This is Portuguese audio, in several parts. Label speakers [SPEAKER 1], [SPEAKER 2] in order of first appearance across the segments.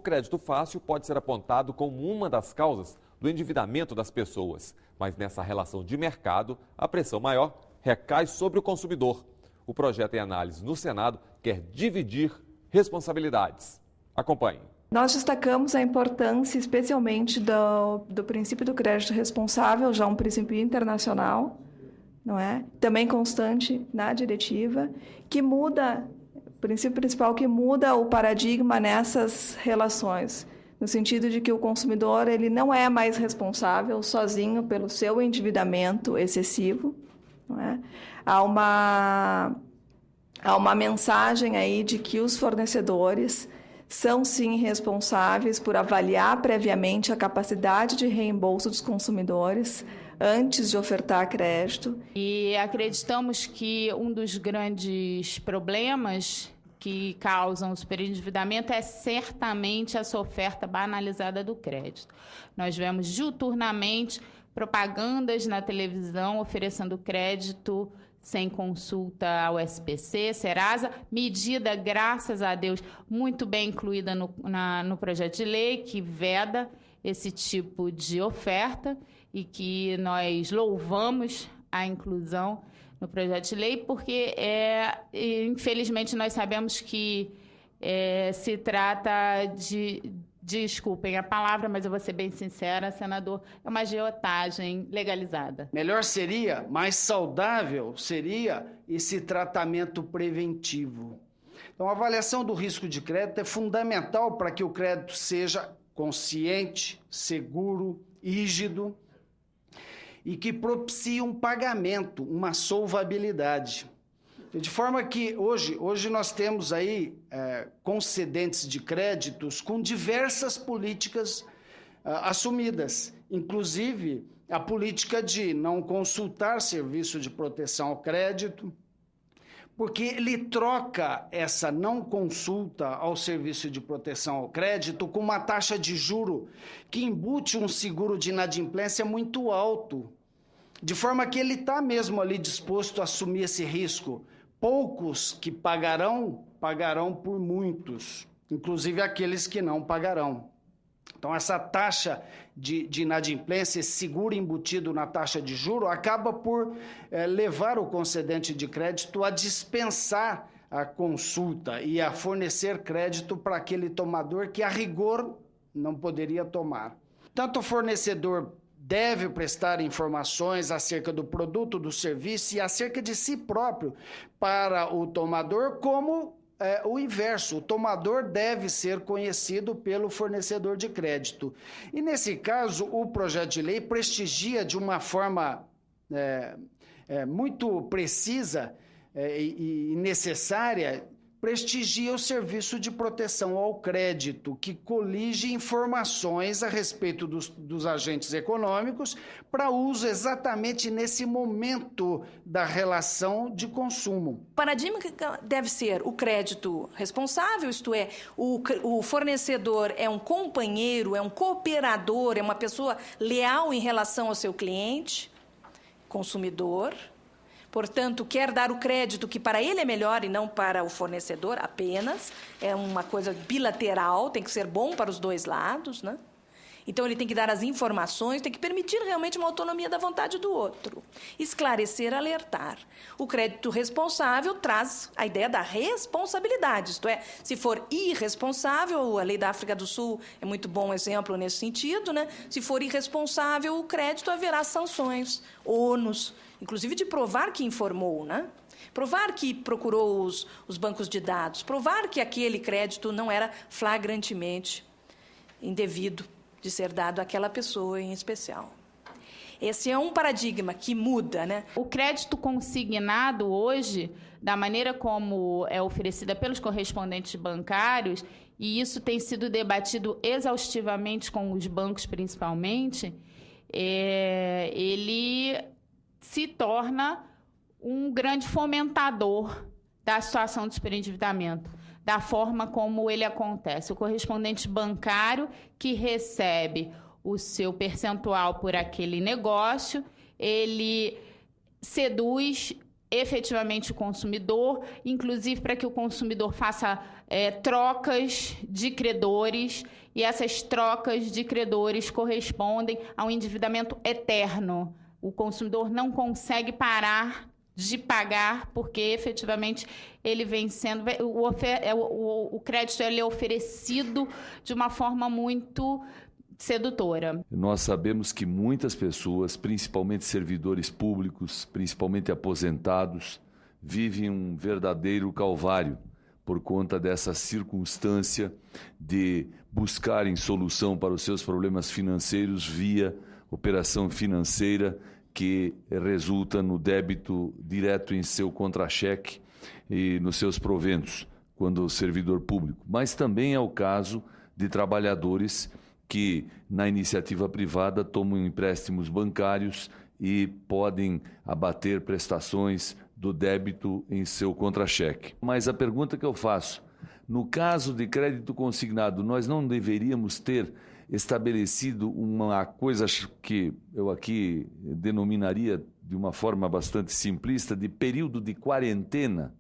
[SPEAKER 1] crédito fácil pode ser apontado como uma das causas do endividamento das pessoas, mas nessa relação de mercado, a pressão maior recai sobre o consumidor. O projeto em análise no Senado quer dividir responsabilidades. Acompanhe.
[SPEAKER 2] Nós destacamos a importância, especialmente, do princípio do crédito responsável, já um princípio internacional, não é? Também constante na diretiva, que muda, o princípio principal que muda o paradigma nessas relações, no sentido de que o consumidor ele não é mais responsável sozinho pelo seu endividamento excessivo, não é? Há uma mensagem aí de que os fornecedores são sim responsáveis por avaliar previamente a capacidade de reembolso dos consumidores antes de ofertar crédito.
[SPEAKER 3] E acreditamos que um dos grandes problemas que causam o superendividamento é certamente essa oferta banalizada do crédito. Nós vemos diuturnamente propagandas na televisão oferecendo crédito sem consulta ao SPC, Serasa, medida, graças a Deus, muito bem incluída no projeto de lei, que veda esse tipo de oferta e que nós louvamos a inclusão no projeto de lei, porque, infelizmente, nós sabemos que se trata de... Desculpem a palavra, mas eu vou ser bem sincera, senador, é uma agiotagem legalizada.
[SPEAKER 4] Melhor seria, mais saudável seria esse tratamento preventivo. Então, a avaliação do risco de crédito é fundamental para que o crédito seja consciente, seguro, rígido e que propicie um pagamento, uma solvabilidade. De forma que hoje nós temos aí concedentes de créditos com diversas políticas assumidas, inclusive a política de não consultar serviço de proteção ao crédito, porque ele troca essa não consulta ao serviço de proteção ao crédito com uma taxa de juro que embute um seguro de inadimplência muito alto, de forma que ele está mesmo ali disposto a assumir esse risco. Poucos que pagarão por muitos, inclusive aqueles que não pagarão. Então, essa taxa de inadimplência, esse seguro embutido na taxa de juro, acaba por levar o concedente de crédito a dispensar a consulta e a fornecer crédito para aquele tomador que, a rigor, não poderia tomar. Tanto o fornecedor deve prestar informações acerca do produto, do serviço e acerca de si próprio para o tomador, como o inverso. O tomador deve ser conhecido pelo fornecedor de crédito. E, nesse caso, o projeto de lei prestigia de uma forma muito precisa e necessária, prestigia o serviço de proteção ao crédito, que colige informações a respeito dos agentes econômicos para uso exatamente nesse momento da relação de consumo.
[SPEAKER 5] O paradigma deve ser o crédito responsável, isto é, o fornecedor é um companheiro, é um cooperador, é uma pessoa leal em relação ao seu cliente, consumidor. Portanto, quer dar o crédito que para ele é melhor e não para o fornecedor apenas. É uma coisa bilateral, tem que ser bom para os dois lados, né? Então, ele tem que dar as informações, tem que permitir realmente uma autonomia da vontade do outro. Esclarecer, alertar. O crédito responsável traz a ideia da responsabilidade, isto é, se for irresponsável, a lei da África do Sul é muito bom exemplo nesse sentido, né? Se for irresponsável o crédito, haverá sanções, ônus, inclusive de provar que informou, né? Provar que procurou os bancos de dados, provar que aquele crédito não era flagrantemente indevido de ser dado àquela pessoa em especial. Esse é um paradigma que muda, né?
[SPEAKER 3] O crédito consignado hoje, da maneira como é oferecida pelos correspondentes bancários, e isso tem sido debatido exaustivamente com os bancos principalmente, ele se torna um grande fomentador da situação de superendividamento, da forma como ele acontece. O correspondente bancário que recebe o seu percentual por aquele negócio, ele seduz efetivamente o consumidor, inclusive para que o consumidor faça trocas de credores, e essas trocas de credores correspondem a um endividamento eterno. O consumidor não consegue parar de pagar, porque efetivamente ele vem sendo... O crédito ele é oferecido de uma forma muito sedutora.
[SPEAKER 6] Nós sabemos que muitas pessoas, principalmente servidores públicos, principalmente aposentados, vivem um verdadeiro calvário por conta dessa circunstância de buscarem solução para os seus problemas financeiros via operação financeira que resulta no débito direto em seu contra-cheque e nos seus proventos, quando servidor público. Mas também é o caso de trabalhadores que, na iniciativa privada, tomam empréstimos bancários e podem abater prestações do débito em seu contra-cheque. Mas a pergunta que eu faço, no caso de crédito consignado, nós não deveríamos ter estabelecido uma coisa que eu aqui denominaria de uma forma bastante simplista de período de quarentena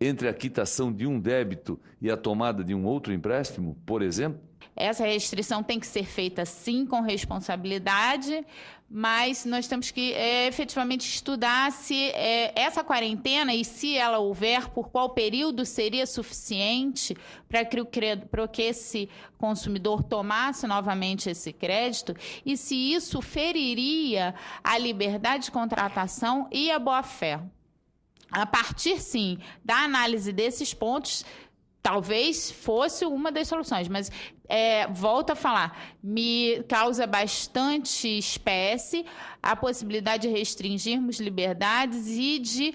[SPEAKER 6] entre a quitação de um débito e a tomada de um outro empréstimo, por exemplo?
[SPEAKER 3] Essa restrição tem que ser feita, sim, com responsabilidade, mas nós temos que efetivamente estudar se essa quarentena, e se ela houver, por qual período seria suficiente para que esse consumidor tomasse novamente esse crédito, e se isso feriria a liberdade de contratação e a boa-fé. A partir, sim, da análise desses pontos, talvez fosse uma das soluções, mas volto a falar, me causa bastante espécie a possibilidade de restringirmos liberdades e de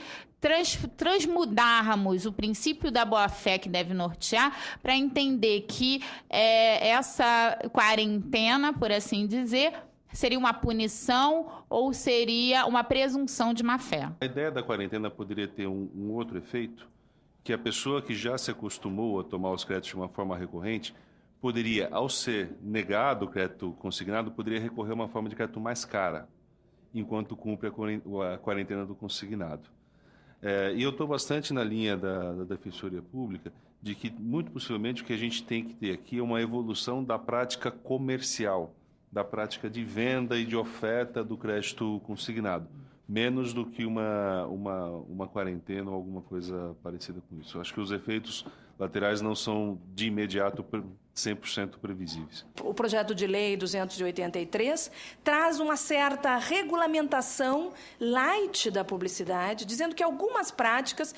[SPEAKER 3] transmudarmos o princípio da boa-fé que deve nortear para entender que essa quarentena, por assim dizer, seria uma punição ou seria uma presunção de má-fé.
[SPEAKER 7] A ideia da quarentena poderia ter um outro efeito, que a pessoa que já se acostumou a tomar os créditos de uma forma recorrente poderia, ao ser negado o crédito consignado, poderia recorrer a uma forma de crédito mais cara, enquanto cumpre a quarentena do consignado. E eu estou bastante na linha da Defensoria Pública de que, muito possivelmente, o que a gente tem que ter aqui é uma evolução da prática comercial, da prática de venda e de oferta do crédito consignado, menos do que uma quarentena ou alguma coisa parecida com isso. Eu acho que os efeitos laterais não são, de imediato, 100% previsíveis.
[SPEAKER 5] O projeto de lei 283 traz uma certa regulamentação light da publicidade, dizendo que algumas práticas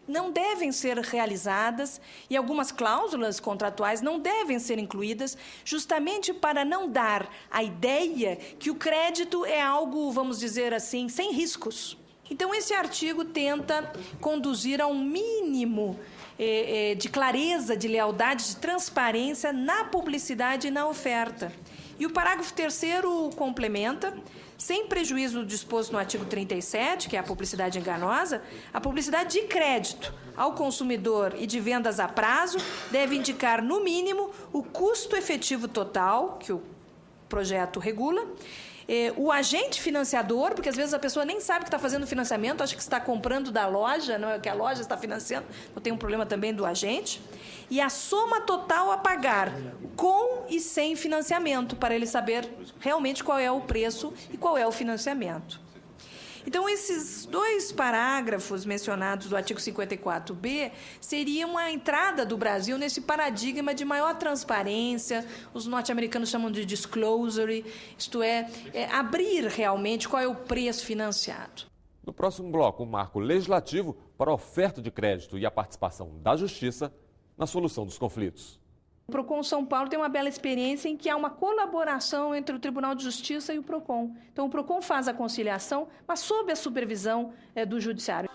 [SPEAKER 5] não devem ser realizadas e algumas cláusulas contratuais não devem ser incluídas, justamente para não dar a ideia que o crédito é algo, vamos dizer assim, sem riscos. Então, esse artigo tenta conduzir a um mínimo de clareza, de lealdade, de transparência na publicidade e na oferta. E o parágrafo 3º complementa, sem prejuízo do disposto no artigo 37, que é a publicidade enganosa, a publicidade de crédito ao consumidor e de vendas a prazo deve indicar, no mínimo, o custo efetivo total, que o projeto regula, o agente financiador, porque às vezes a pessoa nem sabe que está fazendo financiamento, acha que está comprando da loja, não é que a loja está financiando, então tem um problema também do agente, e a soma total a pagar, com e sem financiamento, para ele saber realmente qual é o preço e qual é o financiamento. Então, esses dois parágrafos mencionados do artigo 54B seriam a entrada do Brasil nesse paradigma de maior transparência, os norte-americanos chamam de disclosure, isto é, abrir realmente qual é o preço financiado.
[SPEAKER 1] No próximo bloco, um marco legislativo para a oferta de crédito e a participação da Justiça na solução dos conflitos.
[SPEAKER 2] O PROCON São Paulo tem uma bela experiência em que há uma colaboração entre o Tribunal de Justiça e o PROCON. Então, o PROCON faz a conciliação, mas sob a supervisão do Judiciário.